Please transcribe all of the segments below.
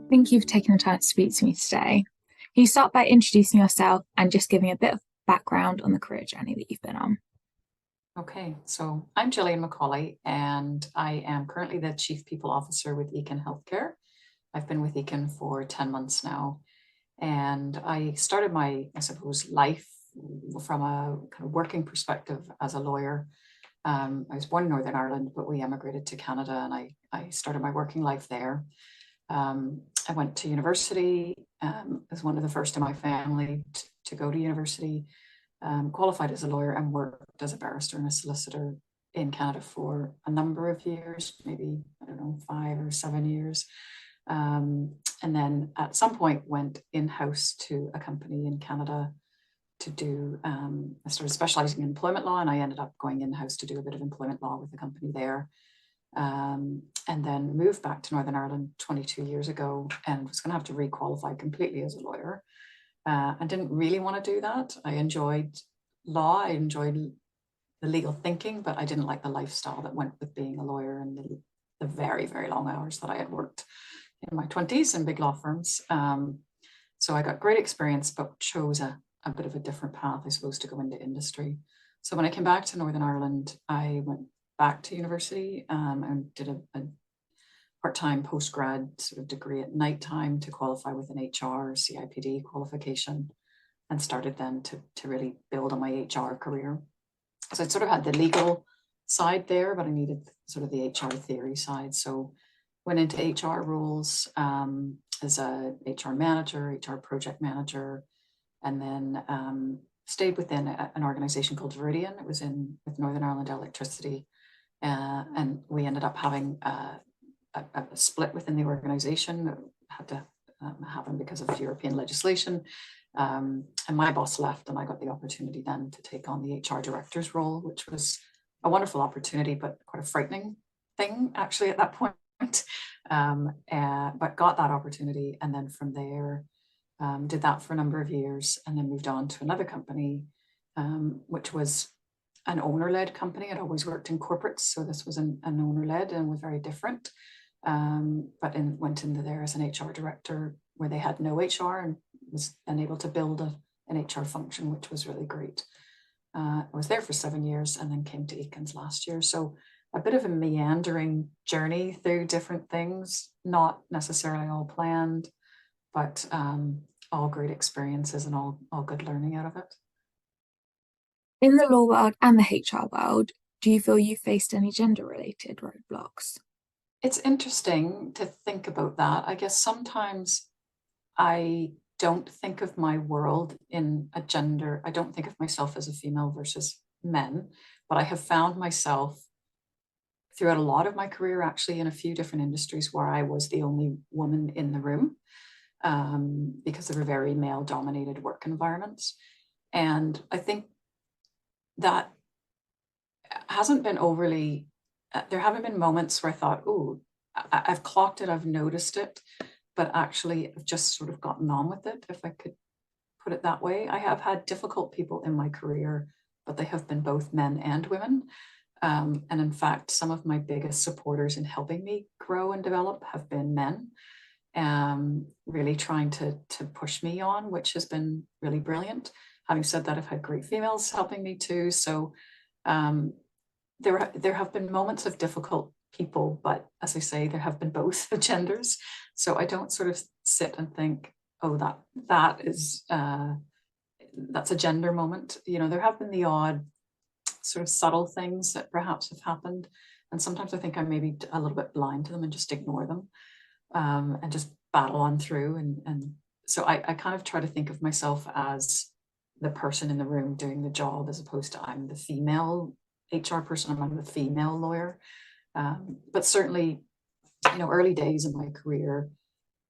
Thank you for taking the time to speak to me today. Can you start by introducing yourself and just giving a bit of background on the career journey that you've been on? Okay, so I'm Gillian McAuley, and I am currently the Chief People Officer with Eakin Healthcare. I've been with Eakin for 10 months now, and I started my, I suppose, life from a kind of working perspective as a lawyer. I was born in Northern Ireland, but we emigrated to Canada, and I started my working life there. I went to university as one of the first in my family to go to university, qualified as a lawyer and worked as a barrister and a solicitor in Canada for a number of years, maybe, I don't know, 5 or 7 years. And then at some point went in-house to a company in Canada to do, I started specializing in employment law, and I ended up going in-house to do a bit of employment law with the company there. And then moved back to Northern Ireland 22 years ago and was going to have to re-qualify completely as a lawyer. I didn't really want to do that. I enjoyed law, I enjoyed the legal thinking, but I didn't like the lifestyle that went with being a lawyer and the very, very long hours that I had worked in my 20s in big law firms. So I got great experience, but chose a bit of a different path, I suppose, to go into industry. So when I came back to Northern Ireland, I went back to university and did a part-time postgrad sort of degree at night time to qualify with an HR CIPD qualification, and started then to really build on my HR career. So I'd sort of had the legal side there, but I needed sort of the HR theory side. So went into HR roles as a HR manager, HR project manager, and then stayed within an organization called Viridian. It was in with Northern Ireland Electricity. And we ended up having a split within the organization that had to happen because of European legislation. And my boss left, and I got the opportunity then to take on the HR director's role, which was a wonderful opportunity, but quite a frightening thing actually at that point. But got that opportunity, and then from there did that for a number of years, and then moved on to another company, which was an owner-led company. I'd always worked in corporates, so this was an owner-led and was very different. But went into there as an HR director where they had no HR, and was then able to build an HR function, which was really great. I was there for 7 years and then came to Eakins last year. So a bit of a meandering journey through different things, not necessarily all planned, but all great experiences and all good learning out of it. In the law world and the HR world, do you feel you faced any gender-related roadblocks? It's interesting to think about that. I guess sometimes I don't think of my world in a gender. I don't think of myself as a female versus men, but I have found myself throughout a lot of my career, actually, in a few different industries where I was the only woman in the room, because they were very male-dominated work environments. And I think that hasn't been overly, there haven't been moments where I thought, oh, I've clocked it, I've noticed it, but actually I've just sort of gotten on with it, if I could put it that way. I have had difficult people in my career, but they have been both men and women. And in fact, some of my biggest supporters in helping me grow and develop have been men, really trying to push me on, which has been really brilliant. Having said that, I've had great females helping me too. So there have been moments of difficult people, but as I say, there have been both genders. So I don't sort of sit and think, oh, that's a gender moment. You know, there have been the odd sort of subtle things that perhaps have happened, and sometimes I think I'm maybe a little bit blind to them and just ignore them, and just battle on through. And so I kind of try to think of myself as the person in the room doing the job, as opposed to I'm the female HR person, I'm the female lawyer. But certainly, you know, early days in my career,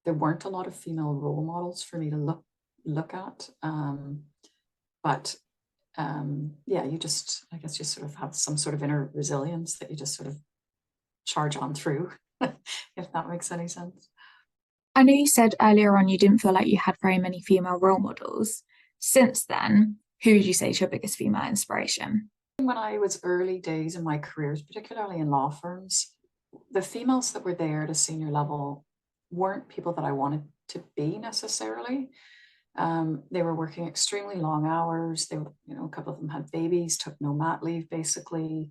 there weren't a lot of female role models for me to look at. But yeah, I guess you sort of have some sort of inner resilience that you just sort of charge on through, if that makes any sense. I know you said earlier on you didn't feel like you had very many female role models. Since then, who would you say is your biggest female inspiration? When I was early days in my careers, particularly in law firms, the females that were there at a senior level weren't people that I wanted to be necessarily. They were working extremely long hours. They were, a couple of them had babies, took no mat leave basically.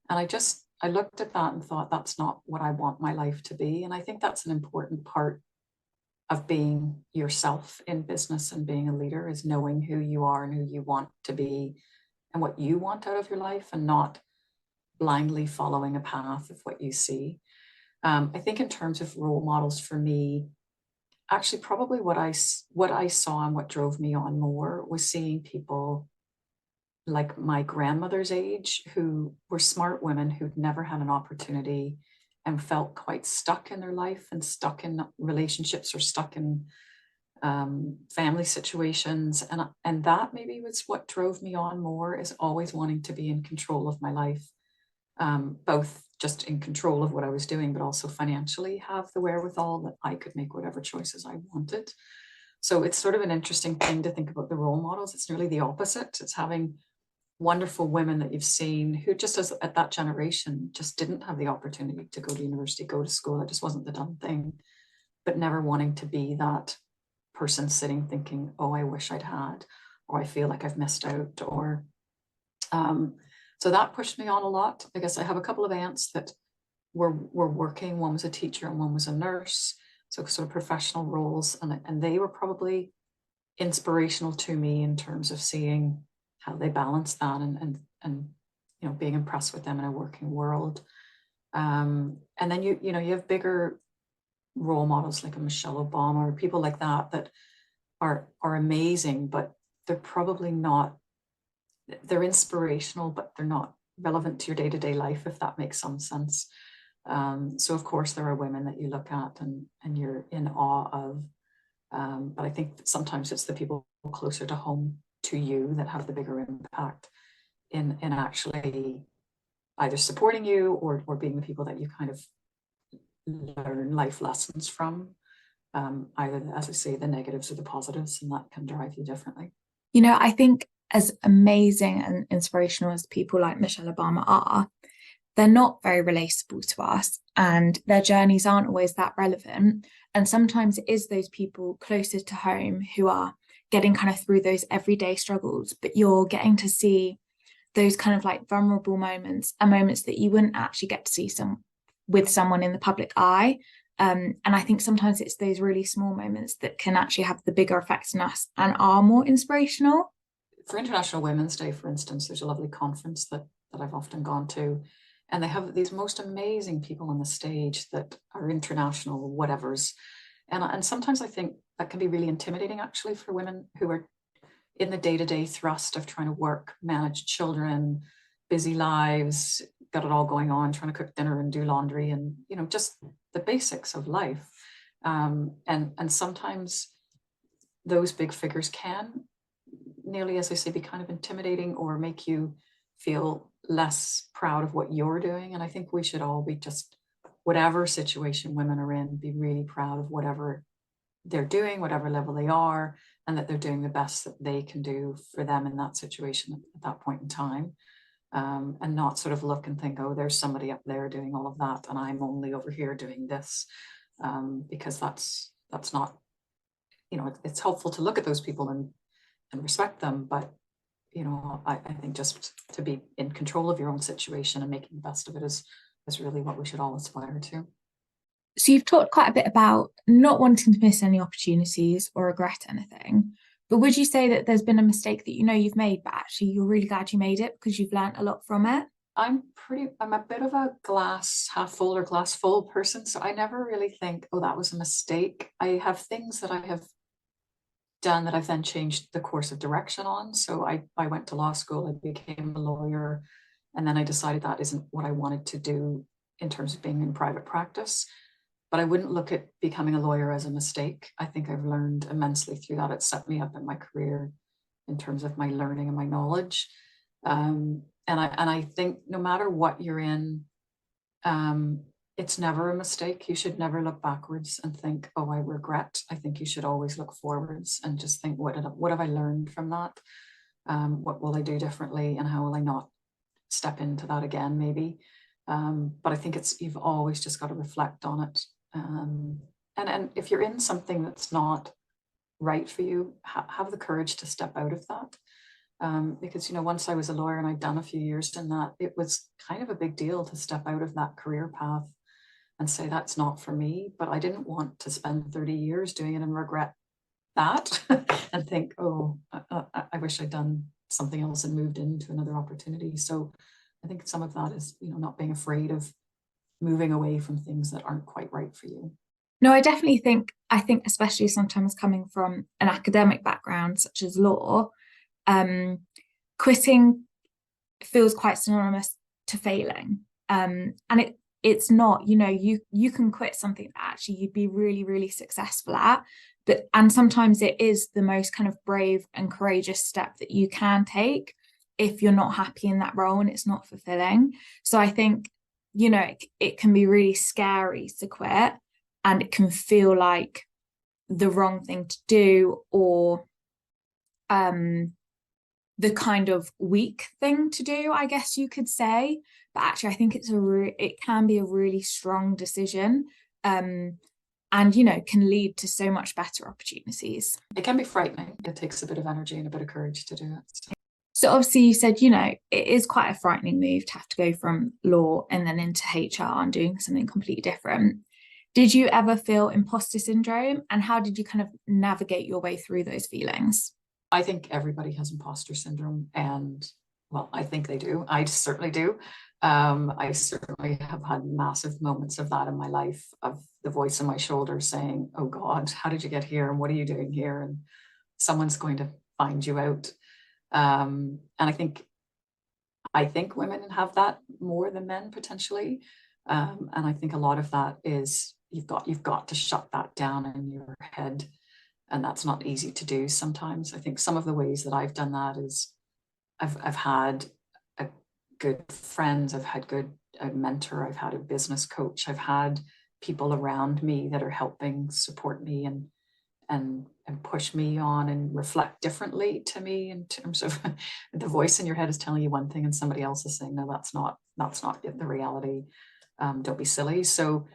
And I looked at that and thought, that's not what I want my life to be. And I think that's an important part of being yourself in business and being a leader, is knowing who you are and who you want to be and what you want out of your life, and not blindly following a path of what you see. I think in terms of role models for me, actually probably what I saw and what drove me on more was seeing people like my grandmother's age, who were smart women who'd never had an opportunity and felt quite stuck in their life and stuck in relationships or stuck in family situations. And that maybe was what drove me on more, is always wanting to be in control of my life, both just in control of what I was doing, but also financially have the wherewithal that I could make whatever choices I wanted. So it's sort of an interesting thing to think about the role models. It's nearly the opposite. It's having wonderful women that you've seen who just as at that generation just didn't have the opportunity to go to university, go to school. It just wasn't the done thing, but never wanting to be that person sitting thinking, oh, I wish I'd had, or I feel like I've missed out, or so that pushed me on a lot. I guess I have a couple of aunts that were working. One was a teacher and one was a nurse, so sort of professional roles, and they were probably inspirational to me in terms of seeing how they balance that, and being impressed with them in a working world. And then you have bigger role models like a Michelle Obama or people like that that are amazing, but they're probably not, they're inspirational, but they're not relevant to your day-to-day life, if that makes some sense. So of course there are women that you look at and you're in awe of, but I think sometimes it's the people closer to home to you that have the bigger impact in actually either supporting you or being the people that you kind of learn life lessons from, either, as I say, the negatives or the positives, and that can drive you differently. I think as amazing and inspirational as people like Michelle Obama are, they're not very relatable to us, and their journeys aren't always that relevant. And sometimes it is those people closer to home who are getting kind of through those everyday struggles, but you're getting to see those kind of like vulnerable moments and moments that you wouldn't actually get to see with someone in the public eye. And I think sometimes it's those really small moments that can actually have the bigger effects on us and are more inspirational. For International Women's Day, for instance, there's a lovely conference that I've often gone to, and they have these most amazing people on the stage that are international whatevers. And sometimes I think that can be really intimidating, actually, for women who are in the day-to-day thrust of trying to work, manage children, busy lives, got it all going on, trying to cook dinner and do laundry, and just the basics of life. And sometimes those big figures can nearly, as I say, be kind of intimidating or make you feel less proud of what you're doing. And I think we should all be, just whatever situation women are in, be really proud of whatever they're doing, whatever level they are, and that they're doing the best that they can do for them in that situation at that point in time. And not sort of look and think, oh, there's somebody up there doing all of that and I'm only over here doing this, because that's not, it's helpful to look at those people and respect them, but I think just to be in control of your own situation and making the best of it is really what we should all aspire to. So you've talked quite a bit about not wanting to miss any opportunities or regret anything. But would you say that there's been a mistake that you've made, but actually you're really glad you made it because you've learned a lot from it? I'm a bit of a glass half full or glass full person. So I never really think, oh, that was a mistake. I have things that I have done that I've then changed the course of direction on. So I went to law school, I became a lawyer, and then I decided that isn't what I wanted to do in terms of being in private practice. But I wouldn't look at becoming a lawyer as a mistake. I think I've learned immensely through that. It set me up in my career in terms of my learning and my knowledge. And I think no matter what you're in, it's never a mistake. You should never look backwards and think, oh, I regret. I think you should always look forwards and just think, what have I learned from that? What will I do differently, and how will I not step into that again, maybe? But I think you've always just got to reflect on it, And if you're in something that's not right for you, have the courage to step out of that. Because, once I was a lawyer and I'd done a few years in that, it was kind of a big deal to step out of that career path and say, that's not for me. But I didn't want to spend 30 years doing it and regret that and think, oh, I wish I'd done something else and moved into another opportunity. So I think some of that is, not being afraid of moving away from things that aren't quite right for you. No, I think especially sometimes coming from an academic background such as law, um, quitting feels quite synonymous to failing. And it's not, you can quit something that actually you'd be really, really successful at. And sometimes it is the most kind of brave and courageous step that you can take if you're not happy in that role and it's not fulfilling. So I think, it can be really scary to quit, and it can feel like the wrong thing to do, or the kind of weak thing to do, I guess you could say. But actually, I think it can be a really strong decision, and can lead to so much better opportunities. It can be frightening. It takes a bit of energy and a bit of courage to do it. So obviously you said, it is quite a frightening move to have to go from law and then into HR and doing something completely different. Did you ever feel imposter syndrome, and how did you kind of navigate your way through those feelings? I think everybody has imposter syndrome, and well, I think they do. I certainly do. I certainly have had massive moments of that in my life, of the voice in my shoulder saying, oh God, how did you get here? And what are you doing here? And someone's going to find you out. And I think women have that more than men potentially. And I think a lot of that is you've got to shut that down in your head. And that's not easy to do sometimes. I think some of the ways that I've done that is I've had a good friends, I've had a mentor, I've had a business coach, I've had people around me that are helping support me and push me on and reflect differently to me in terms of the voice in your head is telling you one thing and somebody else is saying, no, that's not the reality. Don't be silly. So,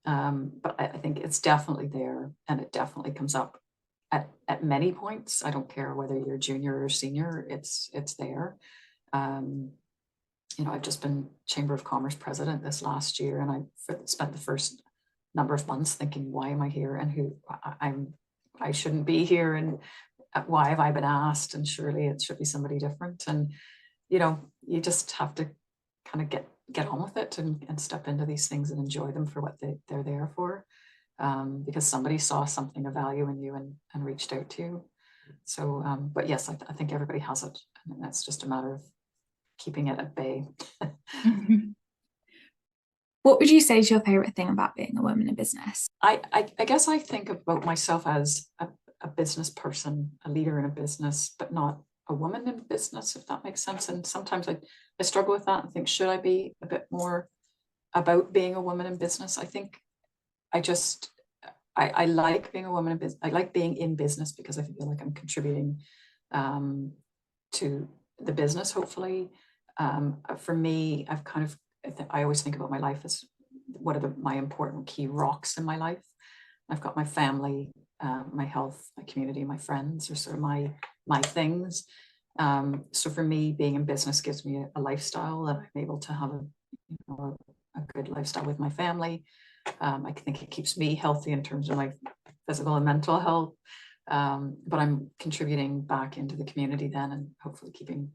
but I think it's definitely there, and it definitely comes up at many points. I don't care whether you're junior or senior, it's there. I've just been Chamber of Commerce president this last year, and I spent the first number of months thinking, why am I here, and who I shouldn't be here, and why have I been asked, and surely it should be somebody different. And you just have to kind of get on with it and step into these things and enjoy them for what they're there for. Because somebody saw something of value in you and reached out to you. So, but yes, I think everybody has it, and that's just a matter of keeping it at bay. What would you say is your favorite thing about being a woman in business? I guess I think about myself as a business person, a leader in a business, but not a woman in business, if that makes sense. And sometimes I struggle with that and think, should I be a bit more about being a woman in business? I think I like being a woman in business. I like being in business because I feel like I'm contributing to the business, hopefully. For me, I always think about my life as what are my important key rocks in my life. I've got my family, my health, my community, my friends are sort of my things. So for me, being in business gives me a lifestyle that I'm able to have a good lifestyle with my family. I think it keeps me healthy in terms of my physical and mental health. But I'm contributing back into the community then, and hopefully keeping,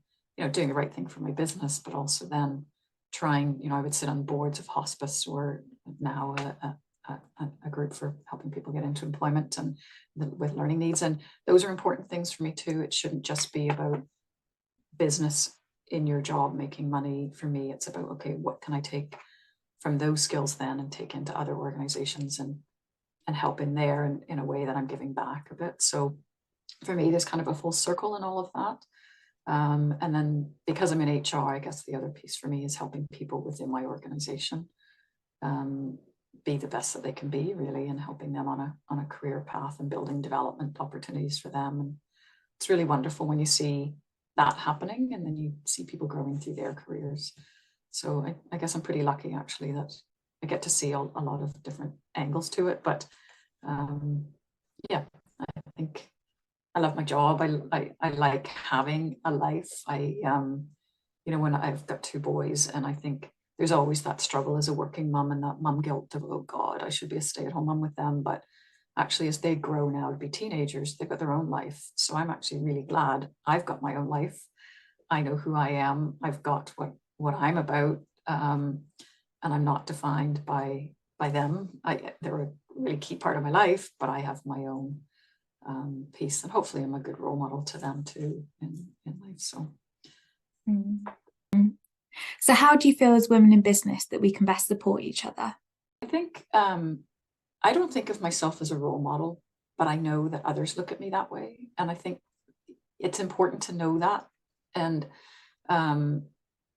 doing the right thing for my business, but also then trying, I would sit on boards of hospice, or now a group for helping people get into employment and with learning needs. And those are important things for me too. It shouldn't just be about business in your job, making money. For me, it's about, okay, what can I take from those skills then and take into other organizations and help in there in a way that I'm giving back a bit. So for me, there's kind of a full circle in all of that. And then because I'm in HR, I guess the other piece for me is helping people within my organization be the best that they can be, really, and helping them on a career path and building development opportunities for them. And it's really wonderful when you see that happening, and then you see people growing through their careers. So I guess I'm pretty lucky, actually, that I get to see a lot of different angles to it. But Yeah, I think I love my job. I like having a life. When I've got two boys, and I think there's always that struggle as a working mum and that mum guilt of, oh God, I should be a stay-at-home mum with them. But actually, as they grow now to be teenagers, they've got their own life. So I'm actually really glad I've got my own life. I know who I am. I've got what I'm about, and I'm not defined by them. They're a really key part of my life, but I have my own piece, and hopefully I'm a good role model to them too in life. So. So how do you feel as women in business that we can best support each other? I think I don't think of myself as a role model, but I know that others look at me that way, and I think it's important to know that, and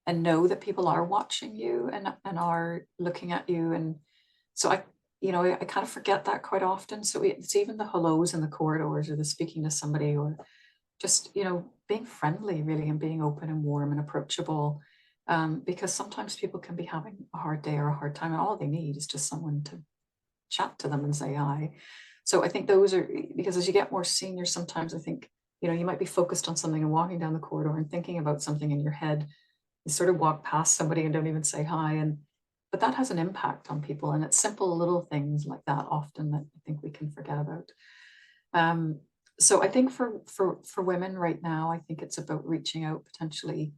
know that people are watching you and are looking at you, and so I kind of forget that quite often. So it's even the hellos in the corridors, or the speaking to somebody, or just being friendly really, and being open and warm and approachable, because sometimes people can be having a hard day or a hard time, and all they need is just someone to chat to them and say hi. So I think those are, because as you get more senior, sometimes I think you might be focused on something and walking down the corridor and thinking about something in your head. You sort of walk past somebody and don't even say hi, but that has an impact on people, and it's simple little things like that often that I think we can forget about. So I think for women right now, I think it's about reaching out potentially.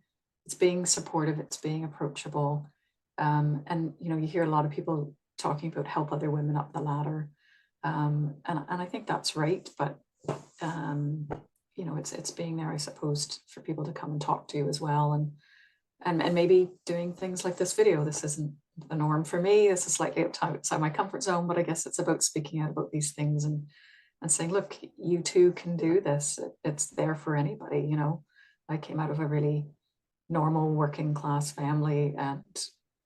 It's being supportive, it's being approachable. And you hear a lot of people talking about help other women up the ladder. And I think that's right, but it's being there, I suppose, for people to come and talk to you as well, and maybe doing things like this video. This isn't the norm for me. This is slightly outside my comfort zone, but I guess it's about speaking out about these things and saying, look, you too can do this. It's there for anybody. I came out of a really normal working class family, and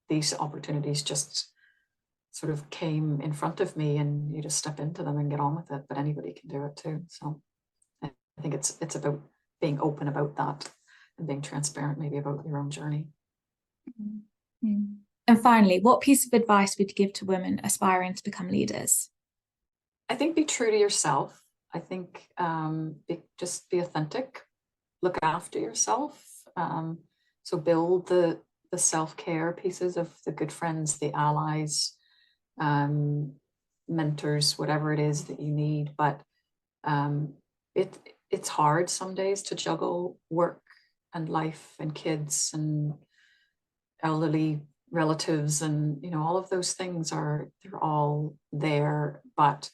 these opportunities just sort of came in front of me, and you just step into them and get on with it. But anybody can do it too. So I think it's about being open about that and being transparent maybe about your own journey. Mm-hmm. And finally, what piece of advice would you give to women aspiring to become leaders? I think be true to yourself. I think just be authentic, look after yourself. So build the self-care pieces of the good friends, the allies, mentors, whatever it is that you need. But it's hard some days to juggle work and life and kids and elderly relatives, and all of those things they're all there, but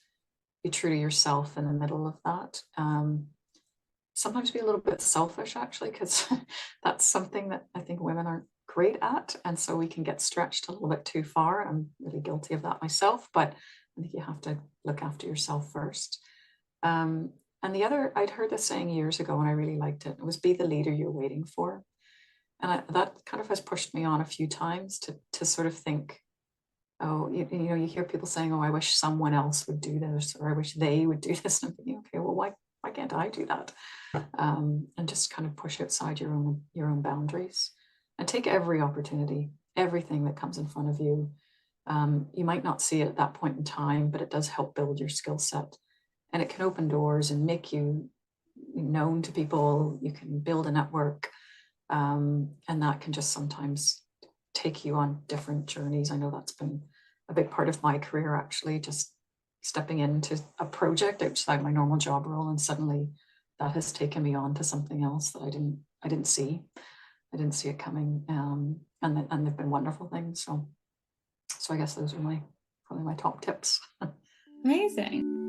be true to yourself in the middle of that. Sometimes be a little bit selfish, actually, because that's something that I think women aren't great at, and so we can get stretched a little bit too far. I'm really guilty of that myself, but I think you have to look after yourself first. And the other, I'd heard this saying years ago, and I really liked it. It was, be the leader you're waiting for. And that kind of has pushed me on a few times to sort of think, oh, you hear people saying, oh, I wish someone else would do this, or I wish they would do this. And I'm thinking, okay, well, why can't I do that? And just kind of push outside your own boundaries and take every opportunity, everything that comes in front of you. You might not see it at that point in time, but it does help build your skill set, and it can open doors and make you known to people. You can build a network, and that can just sometimes take you on different journeys. I know that's been a big part of my career, actually, just stepping into a project outside my normal job role, and suddenly that has taken me on to something else that I didn't see. I didn't see it coming, and they've been wonderful things. So I guess those are probably my top tips. Amazing.